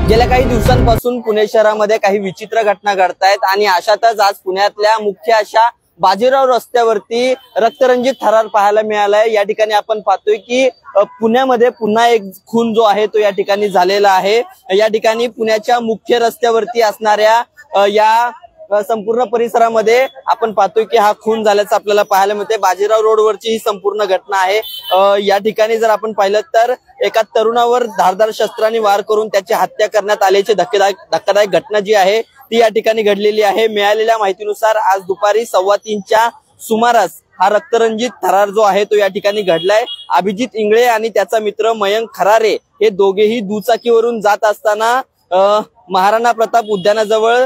गेल्या काही दिवसांपासून पुणे शहरामध्ये काही विचित्र घटना घडतायत आणि अशातच आज पुण्यातल्या मुख्य अशा बाजीराव रस्त्यावरती रक्तरंजित थरार पाहायला मिळालाय। या ठिकाणी आपण पाहतोय की पुण्यामध्ये पुन्हा एक खून जो आहे तो या ठिकाणी झालेला आहे। या ठिकाणी पुण्याच्या मुख्य रस्त्यावरती असणाऱ्या या संपूर्ण परिसरामध्ये आपण पाहतोय की हा खून झाल्याचं आपल्याला पाहायला मिळते। बाजीराव रोडवरची ही संपूर्ण घटना आहे। या ठिकाणी जर आपण पाहिलं तर एका तरुणावर धारदार शस्त्राने वार करून त्याची हत्या करण्यात आल्याची धक्कादायक घटना जी आहे ती या ठिकाणी घडलेली आहे। मिळालेल्या माहितीनुसार आज दुपारी 3:15च्या सुमारास हा रक्तरंजित थरार जो आहे तो या ठिकाणी घडलाय। अभिजित इंगळे आणि त्याचा मित्र मयंक खरारे हे दोघेही दुचाकीवरून जात असताना महाराणा प्रताप उद्यानाजवळ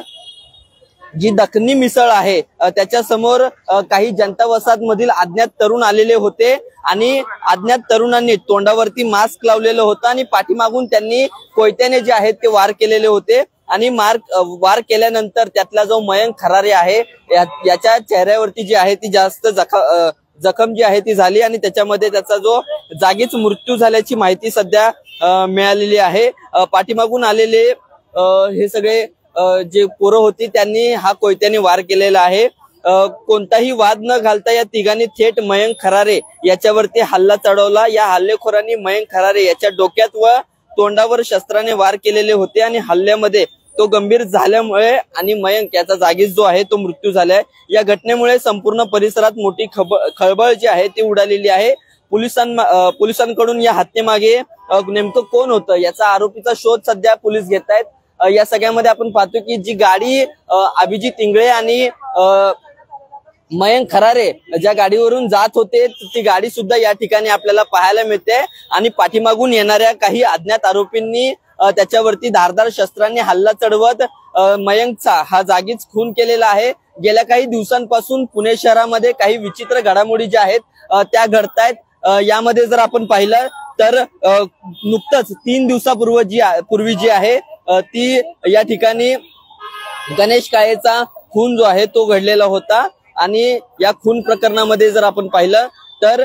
जी दखनी मिसळ आहे त्याच्या समोर काही जनता वसाहत मधील अज्ञात तरुण आलेले होते आणि अज्ञात तरुणांनी तोंडावरती मास्क लावलेलं होतं आणि पाठीमागून त्यांनी कोयत्याने जे आहेत ते वार केलेले होते आणि वार केल्यानंतर त्यातला जो मयंक खरारे आहे याच्या चेहऱ्यावरती जी आहे ती जास्त जखम जी आहे ती झाली आणि त्याच्यामध्ये त्याचा जो जागीच मृत्यू झाल्याची माहिती सध्या मिळालेली आहे। पाठीमागून आलेले हे सगळे जे पोरं होती त्यांनी हा कोयत्याने वार केलेला आहे। कोणताही वाद न घालता या तिघांनी थेट मयंक खरारे याच्यावरती हल्ला चढवला। या हल्लेखोरांनी मयंक खरारे याच्या डोक्यात व तोंडावर शस्त्राने वार केलेले होते आणि हल्ल्यामध्ये तो गंभीर झाल्यामुळे आणि मयंक याचा जागीच जो आहे तो मृत्यू झालाय। या घटनेमुळे संपूर्ण परिसरात मोठी खळबळ जी आहे ती उडालेली आहे। पोलिसांकडून या हत्येमागे नेमकं कोण होतं याचा आरोपीचा शोध सध्या पोलीस घेत आहेत। या सगळ्यामध्ये आपण पाहतो की जी गाडी अभिजित इंगळे आणि मयंक खरारे ज्या गाडीवरून जात होते ती गाडी सुद्धा या ठिकाणी आपल्याला पाहायला मिळते आणि पाठीमागून येणाऱ्या काही अज्ञात आरोपींनी त्याच्यावरती धारदार शस्त्रांनी हल्ला चढवत मयंकचा हा जागीच खून केलेला आहे। गेल्या काही दिवसांपासून पुणे शहरामध्ये काही विचित्र घडामोडी ज्या आहेत त्या घडतायत। यामध्ये जर आपण पाहिलं तर नुकतंच 3 दिवसापूर्वी जी आहे ती या ठिकाणी गणेश काळेचा खून जो आहे तो घडलेला होता आणि या खून प्रकरणामध्ये जर आपण पाहिलं तर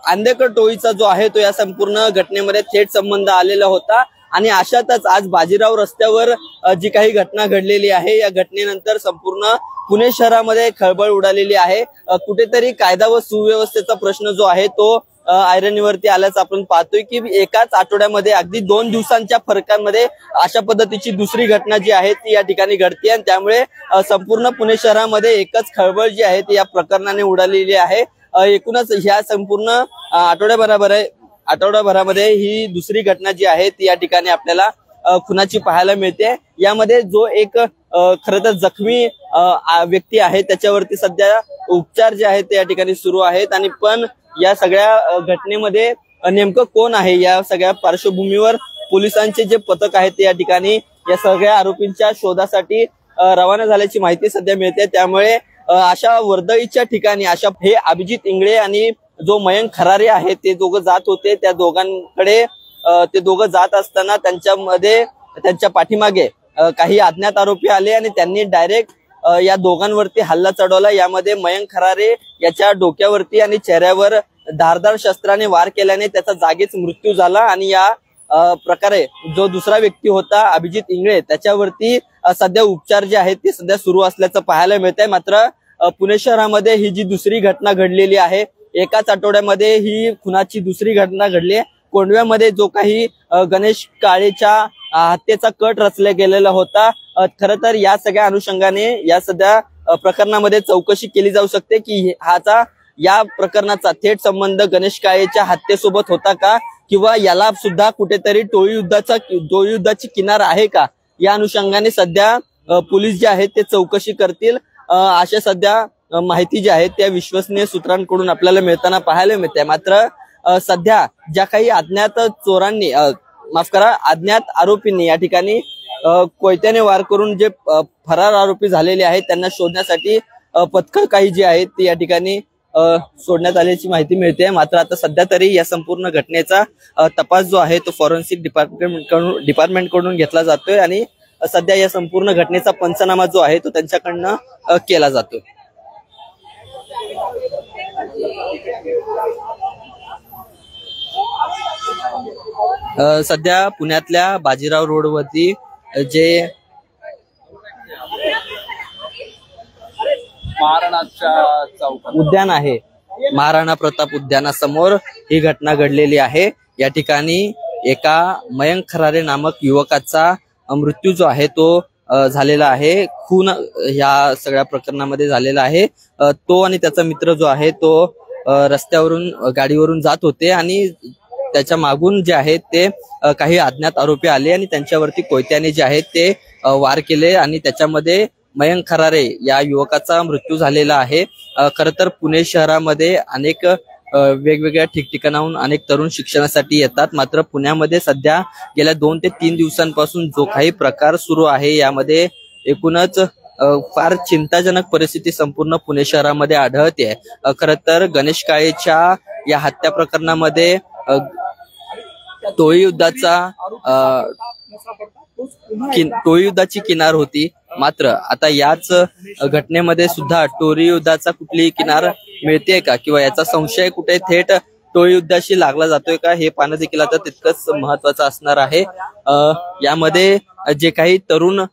आंदेकर टोळीचा जो आहे तो या संपूर्ण घटनेमध्ये थेट संबंध आलेला होता आणि अशातच आज बाजीराव रस्त्यावर जी काही घटना घडलेली आहे या घटनेनंतर संपूर्ण पुणे शहरामध्ये खळबळ उडालेली आहे। कुठेतरी कायदा व सुव्यवस्थेचा प्रश्न जो आहे तो ऐरणीवरती आल्याचं आपण पाहतोय की एकाच आठवड्यामध्ये अगदी 2 दिवसांच्या फरकांमध्ये अशा पद्धतीची दुसरी घटना जी आहे ती या ठिकाणी घडते आणि त्यामुळे संपूर्ण पुणे शहरामध्ये एकच खळबळ जी आहे ती या प्रकरणाने उडालेली आहे। एकूणच ह्या संपूर्ण आठवड्याभरामध्ये ही दुसरी घटना जी आहे ती या ठिकाणी आपल्याला खुनाची पाहायला मिळते। यामध्ये जो एक खरं तर जखमी व्यक्ती आहे त्याच्यावरती सध्या उपचार जे आहेत ते या ठिकाणी सुरू आहेत आणि पण या सगळ्या घटनेमध्ये नेमकं कोण आहे या सगळ्या पार्श्वभूमीवर पोलिसांचे जे पथक आहेत ते या ठिकाणी या सगळ्या आरोपींच्या शोधासाठी रवाना झाल्याची माहिती सध्या मिळते। त्यामुळे अशा वर्दळीच्या ठिकाणी हे अभिजित इंगळे आणि जो मयंक खरारे आहे ते दोघं जात होते। त्या दोघांकडे ते दोघं जात असताना त्यांच्या पाठीमागे काही अज्ञात आरोपी आले आणि त्यांनी डायरेक्ट या दोघांवरती हल्ला चढवला। यामध्ये मयंक खरारे याच्या डोक्यावरती आणि चेहऱ्यावर धारदार शस्त्राने वार केल्याने त्याचा जागीच मृत्यू झाला आणि या प्रकारे जो दुसरा व्यक्ती होता अभिजित इंगळे त्याच्यावरती सध्या उपचार जे आहेत ते सध्या सुरू असल्याचं पाहायला मिळत आहे। मात्र पुणे शहरामध्ये ही जी दुसरी घटना घडलेली आहे एकाच आठवड्यामध्ये ही खुनाची दुसरी घटना घडली आहे। कोंडव्यामध्ये जो काही गणेश काळेच्या हत्येचा कट रचला गेलेला होता खरं तर या सगळ्या अनुषंगाने या सध्या प्रकरणामध्ये चौकशी केली जाऊ शकते की या प्रकरणाचा थेट संबंध गणेश काळेच्या हत्येसोबत होता का किंवा याला सुद्धा कुठेतरी टोळी युद्धाची किनार आहे का या अनुषंगाने सध्या पोलीस जे आहेत ते चौकशी करतील अशा सध्या माहिती जी आहे त्या विश्वसनीय सूत्रांकडून आपल्याला मिळताना पाहायला मिळते। मात्र सध्या ज्या काही अज्ञात आरोपींनी या ठिकाणी कोयत्याने वार करून जे फरार आरोपी झालेले आहेत त्यांना शोधण्यासाठी पथकं काही जी आहेत ती या ठिकाणी सोडण्यात आल्याची माहिती मिळते। मात्र आता सध्या तरी या संपूर्ण घटनेचा तपास जो आहे तो फॉरेन्सिक डिपार्टमेंट कडून घेतला जातोय आणि सध्या या संपूर्ण घटनेचा पंचनामा जो आहे तो त्यांच्याकडनं केला जातोय। सध्या पुण्यातल्या बाजीराव रोडवरती जे महाराणाच्या चौकात उद्यान आहे, महाराणा प्रताप उद्यानासमोर ही घटना घडलेली आहे। या ठिकाणी एका मयंक खरारे नामक युवकाचा मृत्यू जो आहे तो झालेला आहे। खून या सगळ्या प्रकरणामध्ये झालेला आहे। तो आणि त्याचा मित्र जो आहे तो रस्त्यावरून गाडीवरून जात होते आणि त्याच्या मागून जे आहेत ते काही अज्ञात आरोपी आले आणि त्यांच्यावरती कोयत्याने जे आहेत ते वार केले आणि त्याच्यामध्ये मयंक खरारे या युवकाचा मृत्यू झालेला आहे। खरं तर पुणे शहरामध्ये अनेक वेगवेगळ्या ठिकठिकाणाहून अनेक तरुण शिक्षणासाठी येतात, मात्र पुण्यामध्ये सध्या गेल्या 2 ते 3 दिवसांपासून जो काही प्रकार सुरू आहे यामध्ये एकूणच फार चिंताजनक परिस्थिती संपूर्ण पुणे शहरामध्ये आढळते। खरं तर गणेश काळेच्या या हत्या प्रकरणामध्ये टोळी युद्धाची किनार होती, मात्र आता याच घटनेमध्ये सुद्धा टोळी युद्धाचा कुठलीही किनार मिळते का किंवा याचा संशय कुठे थेट टोळी युद्धाशी लागला जातोय का हे पाहणं देखील आता तितकंच महत्वाचं असणार आहे। यामध्ये जे काही तरुण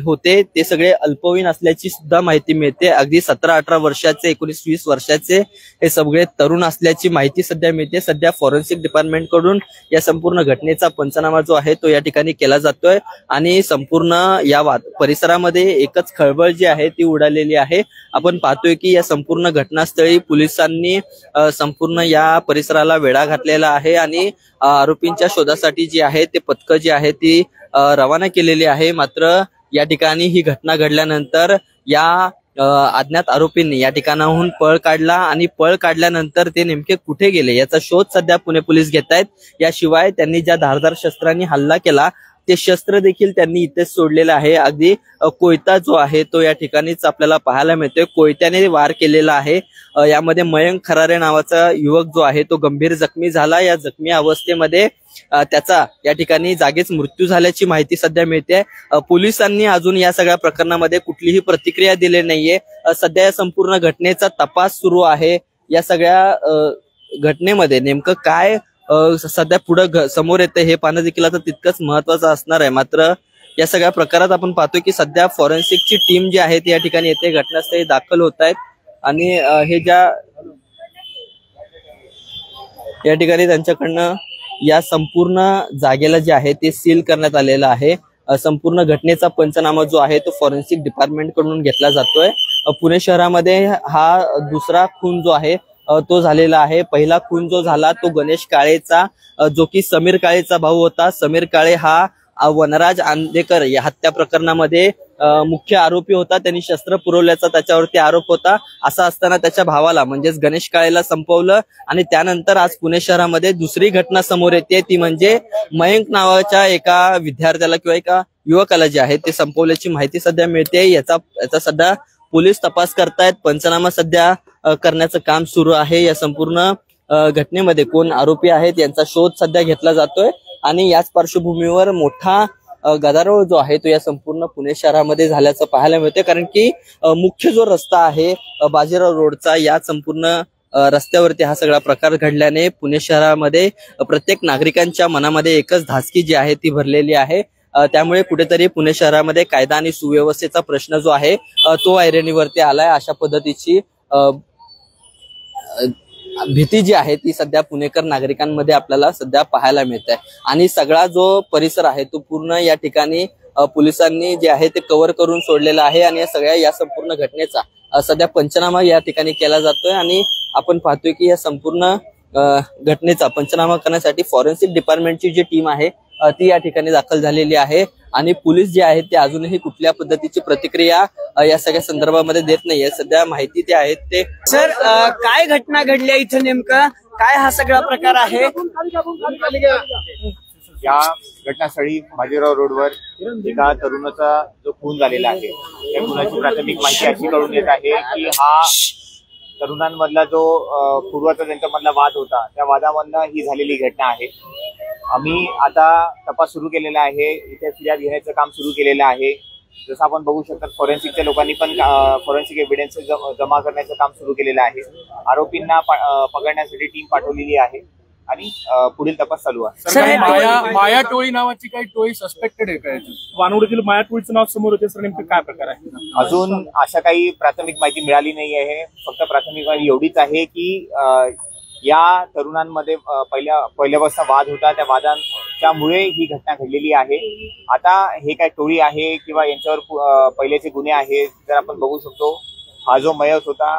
होते ते सगळे अल्पवयीन असल्याची सुद्धा माहिती मिळते। अगदी 17-18 वर्षाचे, 19-20 वर्षाचे हे सगळे तरुण असल्याची माहिती सध्या मिळते। सध्या फॉरेन्सिक डिपार्टमेंट कडून या संपूर्ण घटनेचा पंचनामा जो आहे तो या ठिकाणी केला जातोय आणि संपूर्ण या परिसरामध्ये एकच खळबळ जी आहे ती उडालेली आहे। आपण पाहतोय की या संपूर्ण घटनास्थळी पोलिसांनी संपूर्ण या परिसराला वेढा घातलेला आहे आणि आरोपींच्या शोधासाठी जी आहे ते पथकं जी आहे ती रवाना केलेली आहे। मात्र या ठिकाणी ही घटना घडल्यानंतर या अज्ञात आरोपींनी या ठिकाणाहून पळ काढला आणि पळ काढल्यानंतर ते नेमके कुठे गेले याचा शोध सध्या पुणे पोलीस घेत आहेत। याशिवाय त्यांनी ज्या धारदार शस्त्रांनी हल्ला केला ते शस्त्र देखील त्यांनी इथेच सोडलेलं आहे। अगदी कोयता जो आहे तो या ठिकाणीच आपल्याला पाहायला मिळतोय, कोयत्याने वार केलेला आहे। यामध्ये मयंक खरारे नावाचा युवक जो आहे तो गंभीर जखमी झाला। या जखमी अवस्थेमध्ये त्याचा या ठिकाणी जागीच मृत्यू झाल्याची माहिती सध्या मिळते। पोलिसांनी अजून या सगळ्या प्रकरणामध्ये कुठलीही प्रतिक्रिया दिली नाहीये। सध्या या संपूर्ण घटनेचा तपास सुरू आहे। या सगळ्या घटनेमध्ये नेमकं काय सध्या पुढे समोर येते हे पाहणं देखील आता तितकंच महत्वाचं असणार आहे। मात्र या सगळ्या प्रकारात आपण पाहतोय की सध्या फॉरेन्सिकची टीम जी आहे ती या ठिकाणी येते, घटनास्थळी दाखल होत आहेत आणि हे ज्या या ठिकाणी त्यांच्याकडनं या संपूर्ण जागेला जे आहे ते सील करण्यात आलेलं आहे। संपूर्ण घटनेचा पंचनामा जो आहे तो फॉरेन्सिक डिपार्टमेंट कडून घेतला जातोय। पुणे शहरामध्ये हा दुसरा खून जो आहे तो झालेला आहे। पहिला खून जो झाला तो गणेश काळेचा, जो की समीर काळेचा भाऊ होता। समीर काळे हा वनराज आंदेकर या हत्या प्रकरणामध्ये मुख्य आरोपी होता। त्यांनी शस्त्र पुरवल्याचा त्याच्यावरती आरोप होता। असं असताना त्याच्या भावाला म्हणजेच गणेश काळेला संपवलं आणि त्यानंतर आज पुणे शहरामध्ये दुसरी घटना समोर येते, ती म्हणजे मयंक नावाच्या एका विद्यार्थ्याला किंवा एका युवकाला जे आहे ते संपवल्याची माहिती सध्या मिळते। याचा सध्या पोलीस तपास करतायत, पंचनामा सध्या करण्याचं काम सुरू आहे। या संपूर्ण घटनेमध्ये कोण आरोपी आहेत यांचा शोध सध्या घेतला जातोय आणि याच पार्श्वभूमीवर मोठा गदारोळ जो आहे तो या संपूर्ण पुणे शहरामध्ये झाल्याचं पाहायला मिळते। कारण की मुख्य जो रस्ता आहे बाजीराव रोडचा, या संपूर्ण रस्त्यावरती हा सगळा प्रकार घडल्याने पुणे शहरामध्ये प्रत्येक नागरिकांच्या मनामध्ये एकच धास्ती जी आहे ती भरलेली आहे। त्यामुळे कुठेतरी पुणे शहरामध्ये कायदा आणि सुव्यवस्थेचा प्रश्न जो आहे तो ऐरणीवरती आलाय। अशा पद्धतीची भीती जी आहे ती सध्या पुणेकर नागरिकांमध्ये आपल्याला सध्या पाहायला मिळत आहे आणि सगळा जो परिसर आहे तो पूर्ण या ठिकाणी पोलिसांनी जे आहे ते कव्हर करून सोडलेला आहे आणि या संपूर्ण घटनेचा सध्या पंचनामा या ठिकाणी केला जातोय आणि आपण पाहतोय की या संपूर्ण घटनेचा पंचनामा करण्यासाठी फॉरेन्सिक डिपार्टमेंटची जी टीम आहे ती या ठिकाणी दाखल झालेली आहे आणि पोलीस जे आहेत ते अजूनही कुठल्या पद्धतीची प्रतिक्रिया या सगळ्या संदर्भामध्ये देत नाहीये। सध्या माहिती ते आहेत ते सर काय घटना घडली इथं, नेमकं काय हा सगळा प्रकार आहे? या घटनास्थळी बाजीराव रोडवर एका तरुणाचा जो खून झालेला आहे त्या खुनाची प्राथमिक माहिती अशी कळून येत आहे की हा तरुणांमधला जो पूर्वाचा त्यांच्यामधला वाद होता त्या वादामधनं ही झालेली घटना आहे। आम्ही आता तपास सुरू केलेला आहे, इथे फिर्याद घेण्याचं काम सुरू केलेलं आहे। जसं आपण बघू शकता फॉरेन्सिकच्या लोकांनी पण फॉरेन्सिक एव्हिडन्स जमा करण्याचं काम सुरू केलेलं आहे। आरोपींना पकडण्यासाठी टीम पाठवलेली आहे आणि पुढील तपास चालू आहे. सर, माया टोळी नावाची काही टोळी सस्पेक्टेड आहे का? वानवडीतील माया टोळीचं नाव समोर होते सर, नेमकं काय प्रकार आहे? अजून अशा काही प्राथमिक माहिती मिळाली नाही आहे. फक्त प्राथमिक माहिती एवढीच आहे की या तरुणांमध्ये पहिल्यापासून वाद होता, त्या वादांच्यामुळे ही घटना घडलेली आहे. आता हे काय टोळी आहे किंवा यांच्यावर पहिल्याचे गुन्हे आहेत जर आपण बघू शकतो. हा जो मयत होता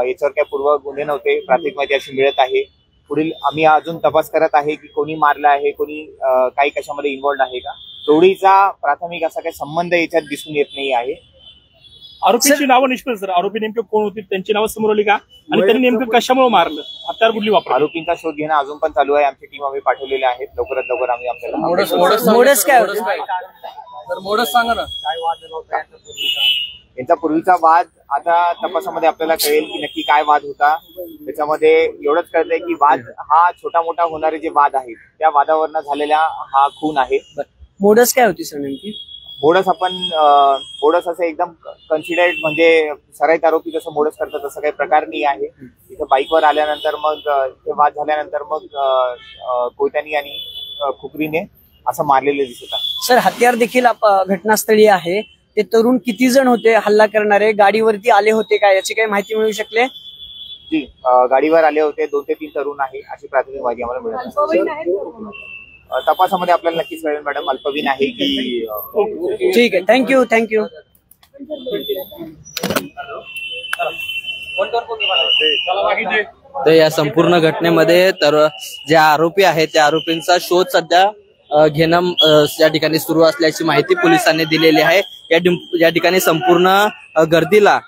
याच्यावर काही पूर्व गुन्हे नव्हते, प्राथमिक माहिती अशी मिळत आहे. पुढील आम्ही अजून तपास करत आहे की कोणी मारलं आहे, कोणी काही कशामध्ये इन्व्हॉल्ड आहे का. टोळीचा प्राथमिक असा काही संबंध याच्यात दिसून येत नाही आहे. आरोपीची नावं निष्पन्न सर, आरोपी नेमके कोण होते, त्यांची नावं समोर आली का, आणि त्यांनी नेमकं कशामुळे मारलं, हत्यार कुठली वापरली? आरोपींचा शोध घेणं अजून पण चालू आहे. आमची टीम आम्ही पाठवलेल्या आहेत. लवकरात लवकर आम्ही आपल्याला मोडस काय होतं? मोडस सांगा ना. यांचा पूर्वीचा वाद आता तपासामध्ये आपल्याला कळेल की नक्की काय वाद होता. त्याच्यामध्ये एवढंच कळतंय की वाद हा छोटा मोठा होणारे जे वाद आहेत त्या वादावरनं झालेला हा खून आहे. मोडस काय होती सर नेमकी? मोडस असं एकदम कन्सिडर्ड म्हणजे सराईत आरोपी जसं मोडस करतात तसं काही प्रकार नाही आहे. इथं बाईकवर आल्यानंतर मग ते वाद झाल्यानंतर मग कोयत्यानी आणि खुपरीने असं मारलेलं दिसत आहे. सर, हत्यार देखील घटनास्थळी आहे. ते तरुण किती जण होते हल्ला करणारे? गाडीवरती आले होते का, याची काही माहिती मिळू शकले? जी, गाडीवर आले होते. 2 ते 3 तरुण आहे अशी प्राथमिक माहिती आम्हाला मिळाली. तपासामध्ये आपल्याला नक्कीच कळेल मॅडम अल्पवीन आहे की. ठीक आहे, थँक्यू. तर या संपूर्ण घटनेमध्ये तर जे आरोपी आहेत त्या आरोपींचा शोध सध्या घेणं या ठिकाणी सुरू असल्याची माहिती पोलिसांनी दिलेली आहे. या ठिकाणी संपूर्ण गर्दीला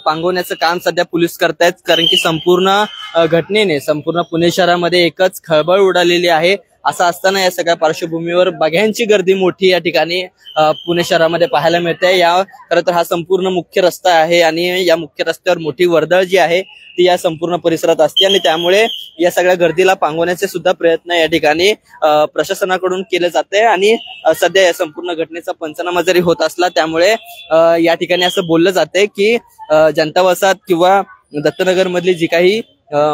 पांगवण्याचं काम सध्या पोलीस करतायत, कारण की संपूर्ण घटनेने संपूर्ण पुणे शहरामध्ये एकच खळबळ उडालेली आहे. असं असताना या सगळ्या पार्श्वभूमीवर बघ्यांची गर्दी मोठी या ठिकाणी पुणे शहरामध्ये पाहायला मिळते. खरं तर हा संपूर्ण मुख्य रस्ता आहे आणि या मुख्य रस्त्यावर मोठी वर्दळ जी आहे ती या संपूर्ण परिसरात असते आणि त्यामुळे या सगळ्या गर्दीला पांगवण्याचे सुद्धा प्रयत्न या ठिकाणी प्रशासनाकडून केले जाते. आणि सध्या या संपूर्ण घटनेचा पंचनामा जरी होत असला त्यामुळे या ठिकाणी असं बोललं जाते की जनता वसाहत किंवा दत्तनगर मधली जी काही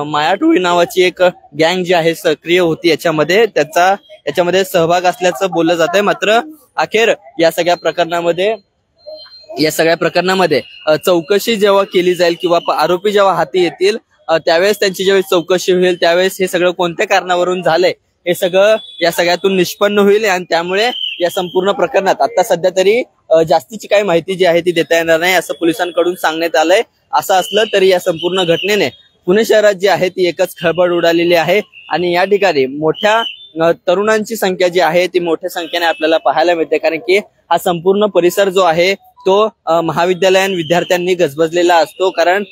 माया टोळी नावाची एक गँग जी आहे सक्रिय होती याच्यामध्ये सहभाग असल्याचं बोललं जातंय. मात्र अखेर या सगळ्या प्रकरणामध्ये चौकशी जेव्हा केली जाईल किंवा आरोपी जेव्हा हाती येतील त्यावेळेस त्यांची जेव्हा चौकशी होईल त्यावेळेस हे सगळं कोणत्या कारणावरून झालंय हे सगळं या सगळ्यातून निष्पन्न होईल. आणि त्यामुळे या संपूर्ण प्रकरणात आता सध्या तरी जास्तीची काही माहिती जी आहे ती देता येणार नाही असं पोलिसांकडून सांगण्यात आलंय. असं असलं तरी या संपूर्ण घटनेने पुणे शहरात जी आहे ती एकच खळबळ उडालेली आहे आणि या ठिकाणी मोठ्या तरुणांची संख्या जी आहे ती मोठ्या संख्येने आपल्याला पाहायला मिळते, कारण की हा संपूर्ण परिसर जो आहे तो महाविद्यालयीन विद्यार्थ्यांनी गजबजलेला असतो. कारण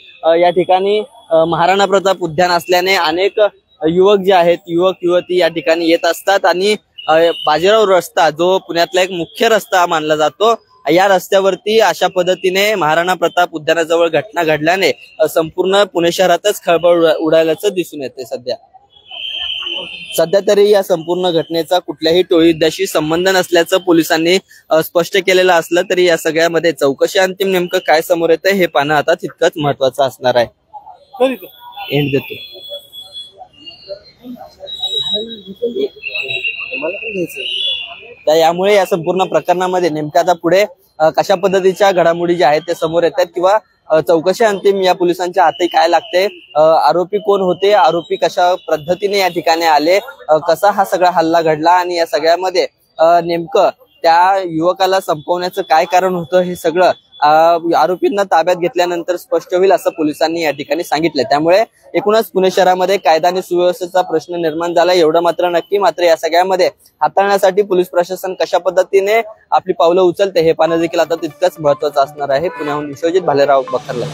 या ठिकाणी महाराणा प्रताप उद्यान असल्याने अनेक युवक जे आहेत युवक युवती या ठिकाणी येत असतात आणि बाजीराव रस्ता जो पुण्यातला एक मुख्य रस्ता मानला जातो या रस्त्यावरती अशा पद्धतीने महाराणा प्रताप उद्यानाजवळ घटना घडल्याने संपूर्ण पुणे शहरातच खळबळ उडाल्याचं दिसून येते. सध्या तरी या संपूर्ण घटनेचा कुठल्याही टोळीशी संबंध नसल्याचं पोलिसांनी स्पष्ट केलेलं असलं तरी या सगळ्यामध्ये चौकशी अंतिम नेमकं काय समोर येतं हे पाहणं आता तितकंच महत्वाचं असणार आहे. एंड देतो. यामुळे या संपूर्ण प्रकरणामध्ये नेमक्या आता पुढे कशा पद्धतीच्या घडामोडी ज्या आहेत ते समोर येतात किंवा चौकशी अंतिम या पोलिसांच्या हाती काय लागते, आरोपी कोण होते, आरोपी कशा पद्धतीने या ठिकाणी आले, कसा हा सगळा हल्ला घडला आणि या सगळ्यामध्ये नेमकं त्या युवकाला संपवण्याचं काय कारण होतं हे सगळं आरोपींना ताब्यात घेतल्यानंतर स्पष्ट होईल असं पोलिसांनी या ठिकाणी सांगितलं. त्यामुळे एकूणच पुणे शहरामध्ये कायदा आणि सुव्यवस्थेचा प्रश्न निर्माण झाला एवढं मात्र नक्की. मात्र या सगळ्यामध्ये हाताळण्यासाठी पोलीस प्रशासन कशा पद्धतीने आपली पावलं उचलते हे पाहणं देखील आता तितकंच महत्वाचं असणार आहे. पुण्याहून विश्वजित भालेराव, बखरला.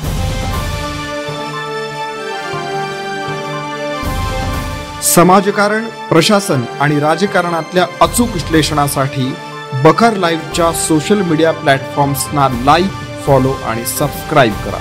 समाजकारण, प्रशासन आणि राजकारणातल्या अचूक विश्लेषणासाठी बखर लाईव्हच्या सोशल मीडिया प्लॅटफॉर्म्सना लाईक, फॉलो आणि सबस्क्राईब करा.